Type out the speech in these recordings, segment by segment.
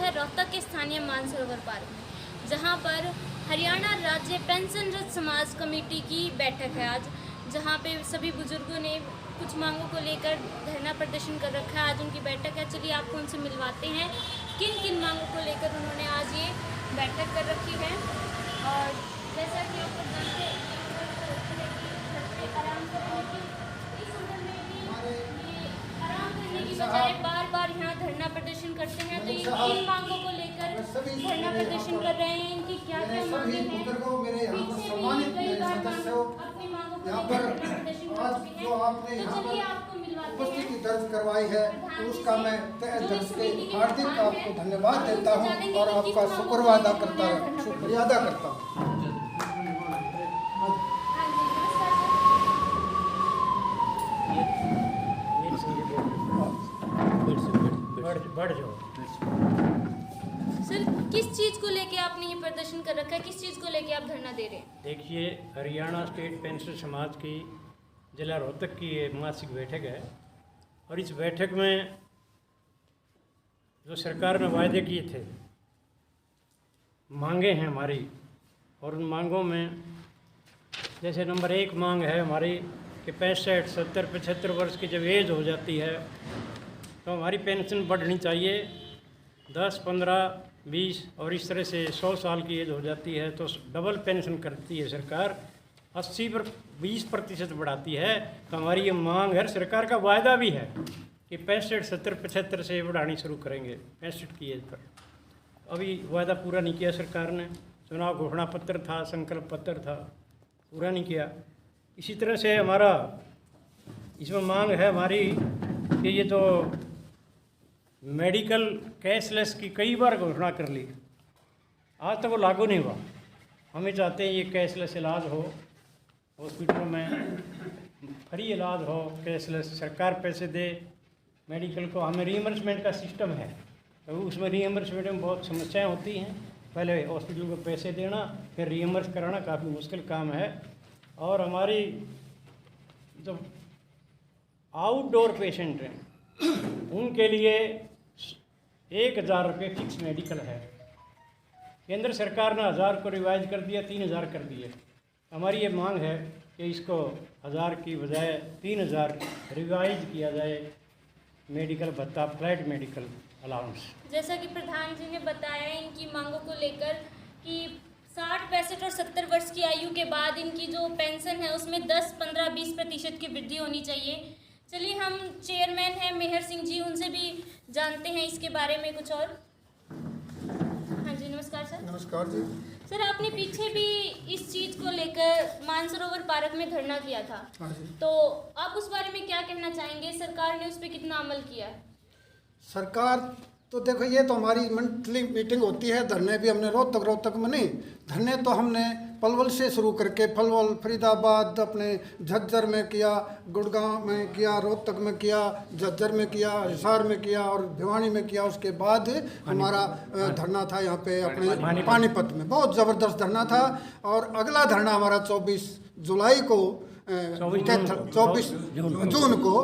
है रोहतक के स्थानीय मानसरोवर पार्क में, जहां पर हरियाणा राज्य पेंशनरत समाज कमेटी की बैठक है आज, जहां पे सभी बुजुर्गों ने कुछ मांगों को लेकर धरना प्रदर्शन कर रखा है। आज उनकी बैठक है, चलिए आपको उनसे मिलवाते हैं किन किन मांगों को लेकर उन्होंने आज ये बैठक कर रखी है। और जैसा कि आपको जानते हैं आराम करने की इस उम्र में भी ये आराम करने की बजाय बार बार यहाँ धरना प्रदर्शन करते हैं। तो ये किन मांगों को लेकर धरना प्रदर्शन कर रहे हैं, इनकी क्या क्या मांगे हैं, पीछे भी कई बार अपनी मांगों को लेकर धरना प्रदर्शन कर चुके हैं। तो चलिए आपको मिलवाते हैं। दर्ज करवाई है तो उसका मैं तहे दिल से हार्दिक आपको धन्यवाद देता हूँ और आपका शुक्रिया अदा करता हूँ। सर, किस चीज़ को लेके आपने ये प्रदर्शन कर रखा है, किस चीज़ को लेके आप धरना दे रहे हैं? देखिए, हरियाणा स्टेट पेंशन समाज की जिला रोहतक की ये मासिक बैठक है और इस बैठक में जो सरकार ने वायदे किए थे, मांगे हैं हमारी, और उन मांगों में जैसे नंबर 1 मांग है हमारी कि 65, 70, 75 वर्ष की जब एज हो जाती है तो हमारी पेंशन बढ़नी चाहिए। 10, 15, 20 और इस तरह से 100 साल की एज हो जाती है तो डबल पेंशन करती है सरकार, 80 पर 20% बढ़ाती है। तो हमारी ये मांग है, सरकार का वायदा भी है कि 65, 70, 75 से बढ़ानी शुरू करेंगे 65 की एज पर। अभी वायदा पूरा नहीं किया सरकार ने, चुनाव घोषणा पत्र था, संकल्प पत्र था, पूरा नहीं किया। इसी तरह से हमारा इसमें मांग है हमारी कि ये तो मेडिकल कैशलेस की कई बार घोषणा कर ली, आज तक वो लागू नहीं हुआ। हमें चाहते हैं ये कैशलेस इलाज हो, हॉस्पिटलों में फ्री इलाज हो, कैशलेस, सरकार पैसे दे मेडिकल को। हमें रीइंबर्समेंट का सिस्टम है तो उसमें रीइंबर्समेंट में बहुत समस्याएं होती हैं। पहले हॉस्पिटल को पैसे देना, फिर रीइंबर्स कराना काफ़ी मुश्किल काम है। और हमारी जो आउटडोर पेशेंट हैं उनके लिए 1000 रुपये फिक्स मेडिकल है। केंद्र सरकार ने 1000 को रिवाइज कर दिया, 3000 कर दिए। हमारी ये मांग है कि इसको 1000 की बजाय 3000 रिवाइज किया जाए मेडिकल भत्ता, फ्लैट मेडिकल अलाउंस। जैसा कि प्रधान जी ने बताया इनकी मांगों को लेकर कि 60, 65 और 70 वर्ष की आयु के बाद इनकी जो पेंशन है उसमें 10, 15, 20% की वृद्धि होनी चाहिए। चलिए हम चेयरमैन हैं मेहर सिंह जी, उनसे भी जानते हैं इसके बारे में कुछ और। हाँ जी, नमस्कार सर। नमस्कार जी। सर, आपने पीछे भी इस चीज़ को लेकर मानसरोवर पार्क में धरना किया था, तो आप उस बारे में क्या कहना चाहेंगे? सरकार ने उस पर कितना अमल किया है? सरकार तो देखो, ये तो हमारी मंथली मीटिंग होती है। धरने भी हमने रोहतक में नहीं, धरने तो हमने पलवल से शुरू करके पलवल, फरीदाबाद, अपने झज्जर में किया, गुड़गांव में किया, रोहतक में किया, झज्जर में किया, हिसार में किया और भिवानी में किया। उसके बाद हमारा धरना था यहाँ पे अपने पानीपत में, बहुत ज़बरदस्त धरना था। और अगला धरना हमारा 24 जुलाई को 24 जून को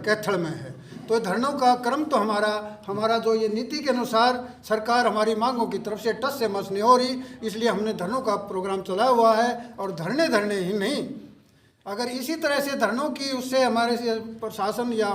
कैथल में है। तो धरनों का क्रम तो हमारा जो ये नीति के अनुसार सरकार हमारी मांगों की तरफ से टस से मस नहीं हो रही, इसलिए हमने धरनों का प्रोग्राम चलाया हुआ है। और धरने ही नहीं, अगर इसी तरह से धरनों की उससे हमारे प्रशासन या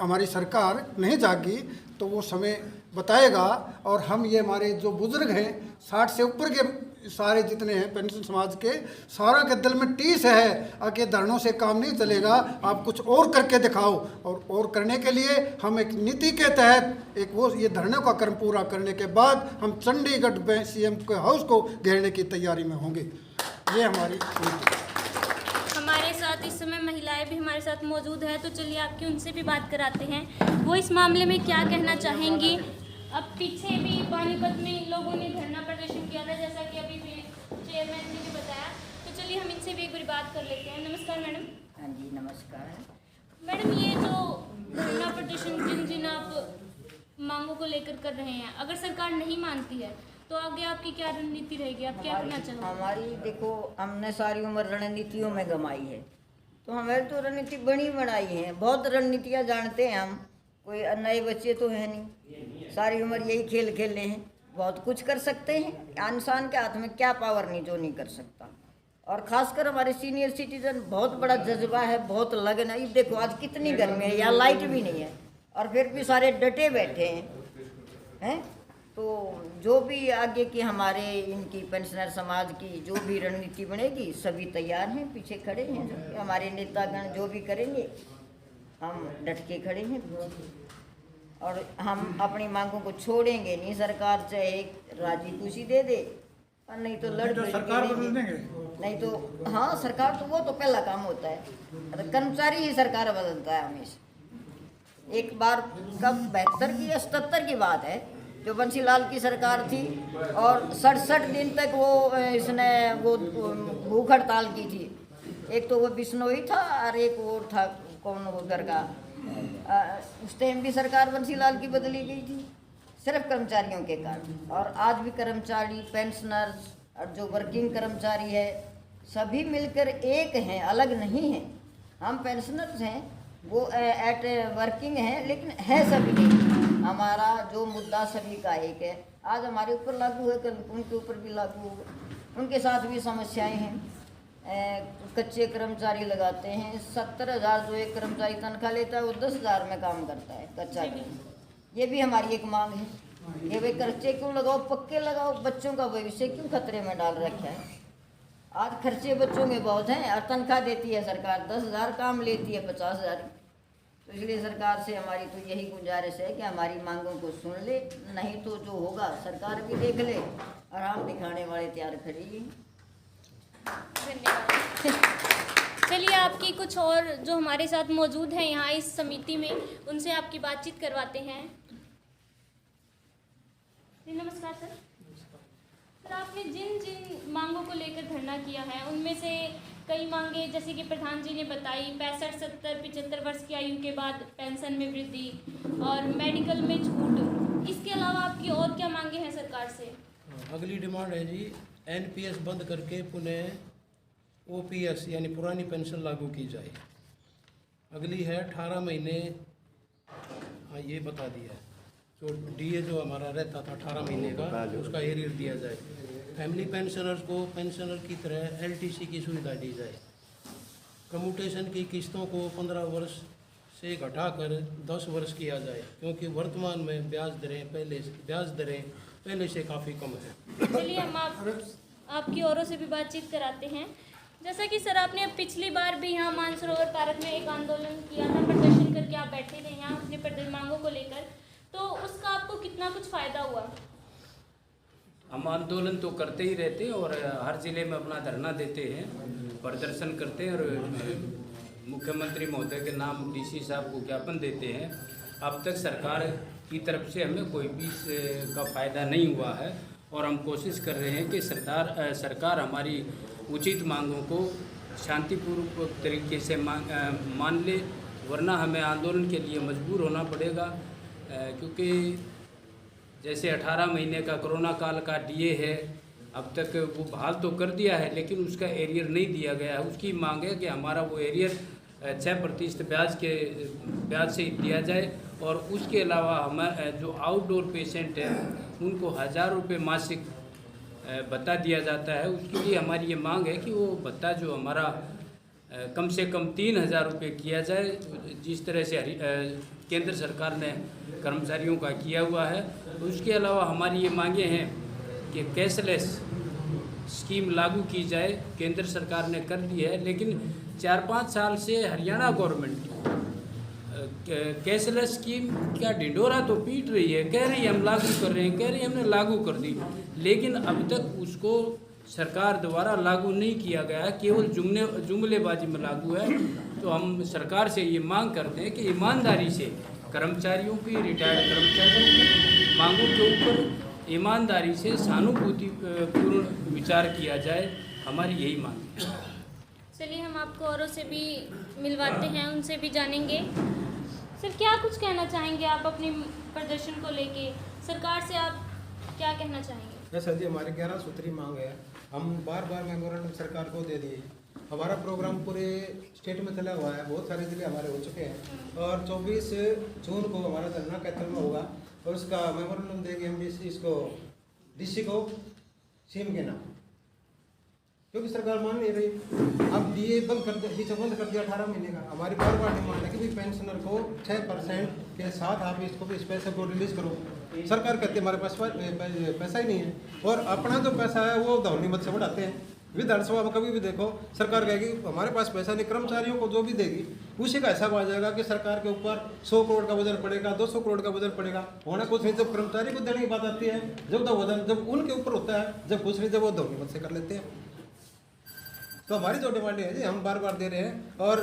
हमारी सरकार नहीं जागी तो वो समय बताएगा। और हम ये हमारे जो बुजुर्ग हैं 60 से ऊपर के सारे जितने हैं पेंशन समाज के, सारा के दिल में टीस है कि धरनों से काम नहीं चलेगा, आप कुछ और करके दिखाओ। और करने के लिए हम एक नीति के तहत ये धरने का क्रम पूरा करने के बाद हम चंडीगढ़ में सीएम के हाउस को घेरने की तैयारी में होंगे। ये हमारी नीति। हमारे साथ इस समय महिलाएं भी हमारे साथ मौजूद है, तो चलिए आपकी उनसे भी बात कराते हैं, वो इस मामले में क्या कहना चाहेंगी। अब पीछे भी पानीपत में इन लोगों ने धरना प्रदर्शन किया था, जैसा कि अभी चेयरमैन जी ने बताया। तो चलिए हम इनसे भी एक बार बात कर लेते हैं। नमस्कार मैडम। हाँ जी, नमस्कार मैडम, ये जो धरना प्रदर्शन जिन आप मांगों को लेकर कर रहे हैं, अगर सरकार नहीं मानती है तो आगे आपकी क्या रणनीति रहेगी, आप क्या करना चाहोगे? हमारी देखो, हमने सारी उम्र रणनीतियों में गमाई है, तो हमें तो रणनीति बनी बनाई है। बहुत रणनीतियाँ जानते हैं हम, कोई नए बच्चे तो है नहीं, सारी उम्र यही खेल खेले हैं, बहुत कुछ कर सकते हैं। इंसान के हाथ में क्या पावर नहीं जो नहीं कर सकता। और खासकर हमारे सीनियर सिटीजन, बहुत बड़ा जज्बा है, बहुत लगन है। ये देखो आज कितनी गर्मी है, यहाँ लाइट भी नहीं है और फिर भी सारे डटे बैठे हैं। तो जो भी आगे की हमारे इनकी पेंशनर समाज की जो भी रणनीति बनेगी, सभी तैयार हैं, पीछे खड़े हैं। हमारे नेतागण जो भी करेंगे हम डट के खड़े हैं और हम अपनी मांगों को छोड़ेंगे नहीं। सरकार चाहे राजी खुशी दे दे और नहीं तो लड़ तो सरकार बदल देंगे, नहीं तो हाँ सरकार तो वो तो पहला काम होता है, कर्मचारी ही सरकार बदलता है हमेशा। एक बार कब 72 की या 77 की बात है, जो बंसीलाल की सरकार थी और 67 दिन तक वो इसने वो भूख हड़ताल की थी। एक तो वो बिश्नोई था और एक और था कौन वो घर का, उस टाइम भी सरकार बंसीलाल की बदली गई थी सिर्फ कर्मचारियों के कारण। और आज भी कर्मचारी, पेंशनर्स और जो वर्किंग कर्मचारी है सभी मिलकर एक हैं, अलग नहीं हैं। हम पेंशनर्स हैं, वो एट वर्किंग हैं, लेकिन है सभी एक। हमारा जो मुद्दा सभी का एक है, आज हमारे ऊपर लागू है, कल उनके ऊपर भी लागू होगा। उनके साथ भी समस्याएं हैं। कच्चे कर्मचारी लगाते हैं, 70,000 जो एक कर्मचारी तनख्वाह लेता है वो 10,000 में काम करता है कच्चा। ये भी हमारी एक मांग है। ये वे खर्चे क्यों लगाओ, पक्के लगाओ, बच्चों का भविष्य क्यों खतरे में डाल रखा है। आज खर्चे बच्चों में बहुत हैं और तनख्वाह देती है सरकार 10,000, काम लेती है 50,000। तो इसलिए सरकार से हमारी तो यही गुजारिश है कि हमारी मांगों को सुन ले, नहीं तो जो होगा सरकार भी देख ले और हम दिखाने वाले तैयार खड़े हैं। धन्यवाद। चलिए आपकी कुछ और जो हमारे साथ मौजूद हैं यहाँ इस समिति में, उनसे आपकी बातचीत करवाते हैं। जी नमस्कार सर। सर आपने जिन जिन मांगों को लेकर धरना किया है उनमें से कई मांगे जैसे कि प्रधान जी ने बताई, 65, 70, 75 वर्ष की आयु के बाद पेंशन में वृद्धि और मेडिकल में छूट, इसके अलावा आपकी और क्या मांगे हैं सरकार से? अगली डिमांड है जी एनपीएस बंद करके पुनः ओपीएस यानी पुरानी पेंशन लागू की जाए। अगली है 18 महीने, हाँ ये बता दिया, जो डीए जो हमारा रहता था 18 महीने का, उसका एरियर दिया जाए। फैमिली पेंशनर्स को पेंशनर की तरह एलटीसी की सुविधा दी जाए। कम्यूटेशन की किस्तों को 15 वर्ष से घटाकर 10 वर्ष किया जाए, क्योंकि वर्तमान में ब्याज दरें पहले से काफ़ी कम है। चलिए हम आपकी औरों से भी बातचीत कराते हैं। जैसा कि सर आपने पिछली बार भी यहाँ मानसरोवर पार्क में एक आंदोलन किया था, प्रदर्शन करके आप बैठे थे यहाँ अपने मांगों को लेकर, तो उसका आपको कितना कुछ फ़ायदा हुआ? हम आंदोलन तो करते ही रहते हैं और हर ज़िले में अपना धरना देते हैं, प्रदर्शन करते हैं और मुख्यमंत्री महोदय के नाम डीसी साहब को ज्ञापन देते हैं। अब तक सरकार की तरफ से हमें कोई भी का फ़ायदा नहीं हुआ है और हम कोशिश कर रहे हैं कि सरकार हमारी उचित मांगों को शांतिपूर्वक तरीके से मान ले, वरना हमें आंदोलन के लिए मजबूर होना पड़ेगा। क्योंकि जैसे 18 महीने का कोरोना काल का डीए है, अब तक वो बहाल तो कर दिया है लेकिन उसका एरियर नहीं दिया गया है। उसकी मांग है कि हमारा वो एरियर 6% ब्याज से दिया जाए और उसके अलावा हमारे जो आउटडोर पेशेंट हैं उनको 1,000 रुपये मासिक भत्ता दिया जाता है। उसके लिए हमारी ये मांग है कि वो भत्ता जो हमारा कम से कम 3,000 रुपये किया जाए, जिस तरह से केंद्र सरकार ने कर्मचारियों का किया हुआ है। उसके अलावा हमारी ये मांगे हैं कि कैशलेस स्कीम लागू की जाए। केंद्र सरकार ने कर दी है लेकिन 4-5 साल से हरियाणा गवर्नमेंट कैशलेस स्कीम क्या ढिंढोरा तो पीट रही है, कह रही है हम लागू कर रहे हैं, कह रही है हमने लागू कर दी, लेकिन अब तक उसको सरकार द्वारा लागू नहीं किया गया है, केवल जुमलेबाजी में लागू है। तो हम सरकार से ये मांग करते हैं कि ईमानदारी से कर्मचारियों की, रिटायर्ड कर्मचारियों की मांगों के ऊपर ईमानदारी से सहानुभूतिपूर्ण विचार किया जाए। हमारी यही मांग है। चलिए हम आपको औरों से भी मिलवाते हैं, उनसे भी जानेंगे। सर क्या कुछ कहना चाहेंगे आप अपने प्रदर्शन को लेके, सरकार से आप क्या कहना चाहेंगे? सर जी हमारी 11 सूत्री मांग है, हम बार बार मेमोरेंडम सरकार को दे दिए। हमारा प्रोग्राम पूरे स्टेट में चला हुआ है, बहुत सारे जिले हमारे हो चुके हैं और 24 जून को हमारा धरना कैथल में होगा। और उसका मेमोरेंडम देंगे MDC इसको DC को सीएम के नाम, क्योंकि सरकार मान नहीं रही। अब DA बंद कर दिया 18 महीने का। हमारी बार बार डिमांड है कि भाई पेंशनर को 6% के साथ आप इसको भी इस पैसे को रिलीज करो। सरकार कहती है हमारे पास पैसा ही नहीं है, और अपना जो पैसा है वो धौनी मत से बढ़ाते हैं। विधानसभा में कभी भी देखो सरकार कहेगी हमारे पास पैसा नहीं, कर्मचारियों को जो भी देगी उसी का हिसाब आ जाएगा कि सरकार के ऊपर 100 करोड़ का वजन पड़ेगा, 200 करोड़ का वजन पड़ेगा। होना कुछ नहीं, जब कर्मचारी को देने की बात आती है, जब तो वजन जब उनके ऊपर होता है, जब कुछ नहीं जब वो धौनी मत से कर लेते हैं। तो हमारी जो डिमांड है जी, हम बार बार दे रहे हैं, और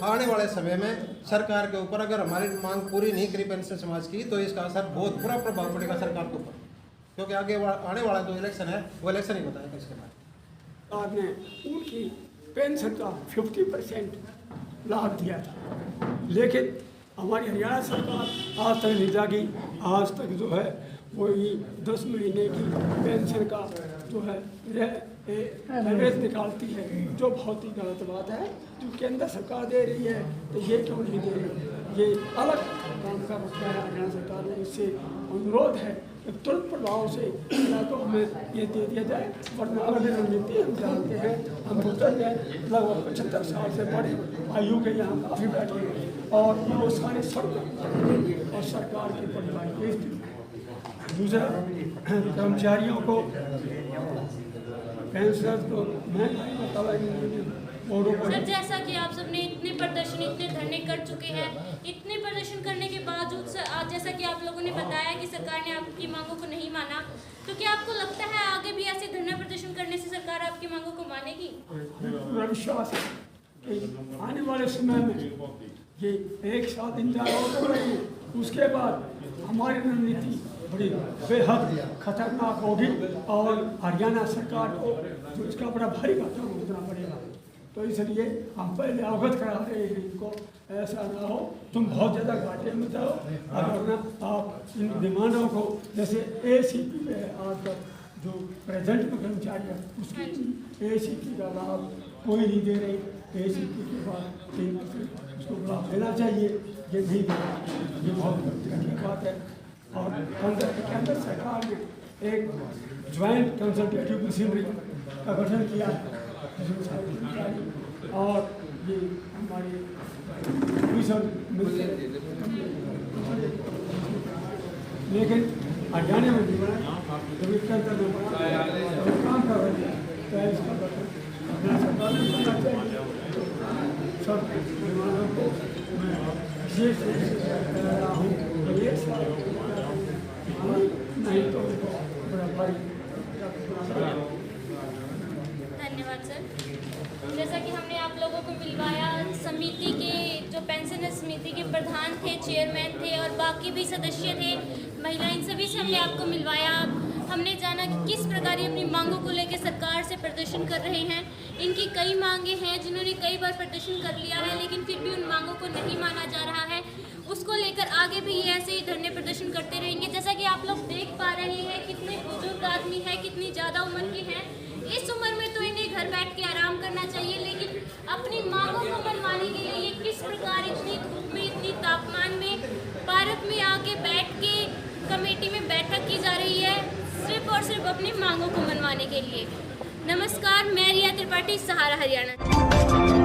आने वाले समय में सरकार के ऊपर अगर हमारी मांग पूरी नहीं करी पेंशन समाज की, तो इसका असर बहुत बुरा प्रभाव पड़ेगा सरकार के ऊपर, क्योंकि आगे आने वाला जो इलेक्शन है वो इलेक्शन ही बताएगा इसके बाद। सरकार ने उनकी पेंशन का 50% लाभ दिया था, लेकिन हमारी हरियाणा सरकार आज तक नहीं जागी। आज तक जो है वही 10 महीने की पेंशन का जो है एवरेज निकालती है, जो बहुत ही गलत बात है। जो केंद्र सरकार दे रही है तो ये क्यों नहीं दे रही, ये अलग काम का मसला है। हरियाणा सरकार ने इससे अनुरोध है कि तुरंत प्रभाव से या तो हमें ये दे दिया जाए, वरना अगली रणनीति हम जानते हैं। हम बुजुर्ग हैं, लगभग 75 साल से बड़े आयु के यहाँ काफ़ी बैठे हैं, और वो सारे सड़क और सरकार की बड़ी भाई स्थिति। दूसरा, कर्मचारियों को पेंशन को सर, जैसा कि आप सबने इतने प्रदर्शन, इतने धरने कर चुके हैं, इतने प्रदर्शन करने के बावजूद सर, आज जैसा कि आप लोगों ने बताया कि सरकार ने आपकी मांगों को नहीं माना, तो क्या आपको लगता है आगे भी ऐसे धरना प्रदर्शन करने से सरकार आपकी मांगों को मानेगी? पूरा विश्वास है कि आने वाले समय में ये एक साथ इंतजार कर रहे हैं, उसके बाद हमारी रणनीति बड़ी बेहद खतरनाक होगी, और हरियाणा सरकार को जो इसका बड़ा भारी घाटा भुगतना पड़ेगा। तो इसलिए हम पहले अवगत करा रहे हैं इनको, ऐसा ना हो तुम बहुत ज़्यादा घाटे में जाओ। अगर ना आप इन डिमांडों को, जैसे ACP पे आज तक जो प्रेजेंट में कर्मचारी है उसकी ACP का लाभ कोई नहीं दे रही। ACP के बाद 3% उसको लाभ देना चाहिए, ये नहीं दे रहा, ये बहुत गंभीर बात है। और केंद्र सरकार ने एक ज्वाइंट कंसल्टेटिव मशीनरी का गठन किया, और ये हमारे लेकिन हरियाणा में नहीं बना, जब केंद्र में बना तो काम कर रहे हैं, तो इसका गठन सरकार ने करना चाहिए। सब विमानों को मैं विशेष रूप से कह रहा हूँ, एक साल नहीं तो बड़ा भारी। धन्यवाद सर। जैसा कि हमने आप लोगों को मिलवाया, समिति के जो पेंशन समिति के प्रधान थे, चेयरमैन थे, और बाकी भी सदस्य थे, महिला, इन सभी से हमने आपको मिलवाया। हमने जाना कि किस प्रकार ये अपनी मांगों को लेकर सरकार से प्रदर्शन कर रहे हैं। इनकी कई मांगे हैं जिन्होंने कई बार प्रदर्शन कर लिया है, लेकिन फिर भी उन मांगों को नहीं माना जा रहा है। उसको लेकर आगे भी ये ऐसे ही धरने प्रदर्शन करते रहेंगे। जैसा कि आप लोग देख पा रहे हैं, कितने बुजुर्ग आदमी हैं, कितनी ज़्यादा उम्र के हैं। इस उम्र में तो इन्हें घर बैठ के आराम करना चाहिए, लेकिन अपनी मांगों को मनवाने के लिए ये किस प्रकार इतनी धूप में, इतनी तापमान में पार्क में आके बैठ के कमेटी में बैठक की जा रही है, सिर्फ और सिर्फ अपनी मांगों को मनवाने के लिए। नमस्कार, मैं रिया त्रिपाठी, सहारा हरियाणा।